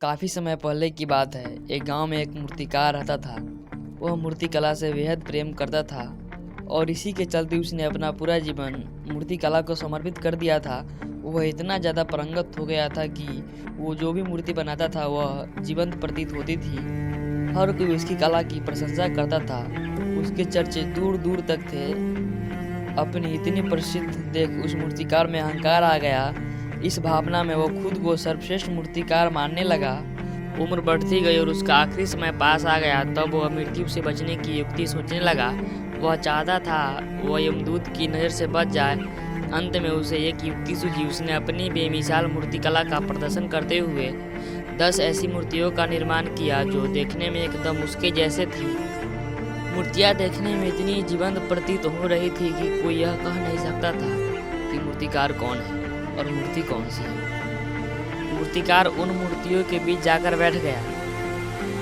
काफ़ी समय पहले की बात है। एक गांव में एक मूर्तिकार रहता था। वह मूर्ति कला से बेहद प्रेम करता था और इसी के चलते उसने अपना पूरा जीवन मूर्ति कला को समर्पित कर दिया था। वह इतना ज़्यादा पारंगत हो गया था कि वो जो भी मूर्ति बनाता था वह जीवंत प्रतीत होती थी। हर कोई उसकी कला की प्रशंसा करता था। उसके चर्चे दूर दूर तक थे। अपनी इतनी प्रसिद्ध देख उस मूर्तिकार में अहंकार आ गया। इस भावना में वो खुद को सर्वश्रेष्ठ मूर्तिकार मानने लगा। उम्र बढ़ती गई और उसका आखिरी समय पास आ गया। तब वह मृत्यु से बचने की युक्ति सोचने लगा। वह चाहता था वह यमदूत की नज़र से बच जाए। अंत में उसे एक युक्ति सूझी। उसने अपनी बेमिसाल मूर्तिकला का प्रदर्शन करते हुए 10 ऐसी मूर्तियों का निर्माण किया जो देखने में एकदम उसके जैसे थी। मूर्तियाँ देखने में इतनी जीवंत प्रतीत हो रही थी कि कोई यह कह नहीं सकता था कि मूर्तिकार कौन है और मूर्ति कौन सी है। मूर्तिकार उन मूर्तियों के बीच जाकर बैठ गया।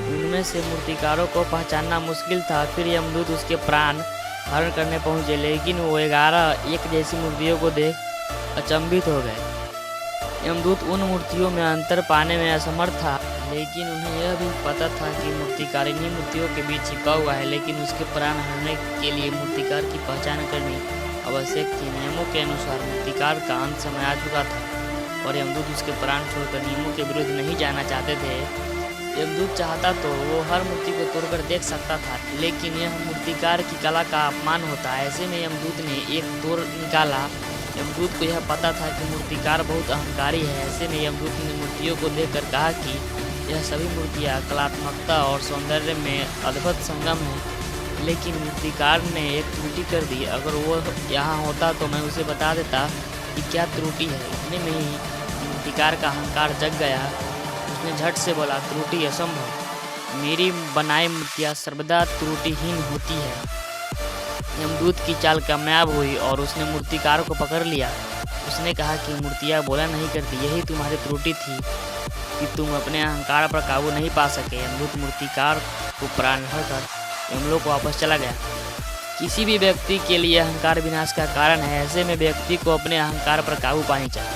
उनमें से मूर्तिकारों को पहचानना मुश्किल था। फिर यमदूत उसके प्राण हरण करने पहुंचे, लेकिन वो 11 एक जैसी मूर्तियों को देख अचंभित हो गए। यमदूत उन मूर्तियों में अंतर पाने में असमर्थ था, लेकिन उन्हें यह भी पता था कि मूर्तिकार इन्हीं मूर्तियों के बीच छिपा हुआ है। लेकिन उसके प्राण हरने के लिए मूर्तिकार की पहचान करनी आवश्यक थी। नियमों के अनुसार मूर्तिकार का अंत समय आ चुका था और यमदूत उसके प्राण छोड़कर नियमों के विरुद्ध नहीं जाना चाहते थे। यमदूत चाहता तो वो हर मूर्ति को तोड़कर देख सकता था, लेकिन यह मूर्तिकार की कला का अपमान होता। ऐसे में यमदूत ने एक तोड़ निकाला। यमदूत को यह पता था कि मूर्तिकार बहुत अहंकारी है। ऐसे में यमदूत ने मूर्तियों को देखकर कहा कि यह सभी मूर्तियाँ कलात्मकता और सौंदर्य में अद्भुत संगम है। लेकिन मूर्तिकार ने एक त्रुटि कर दी। अगर वो यहाँ होता तो मैं उसे बता देता कि क्या त्रुटि है। इतने में ही मूर्तिकार का अहंकार जग गया। उसने झट से बोला, त्रुटि असंभव। मेरी बनाई मूर्तियाँ सर्वदा त्रुटिहीन होती है। यमदूत की चाल कामयाब हुई और उसने मूर्तिकार को पकड़ लिया। उसने कहा कि मूर्तियाँ बोला नहीं करती, यही तुम्हारी त्रुटि थी कि तुम अपने अहंकार पर काबू नहीं पा सके। यमदूत मूर्तिकार को प्राणहर कर यमलोक को वापस चला गया। किसी भी व्यक्ति के लिए अहंकार विनाश का कारण है। ऐसे में व्यक्ति को अपने अहंकार पर काबू पानी चाहिए।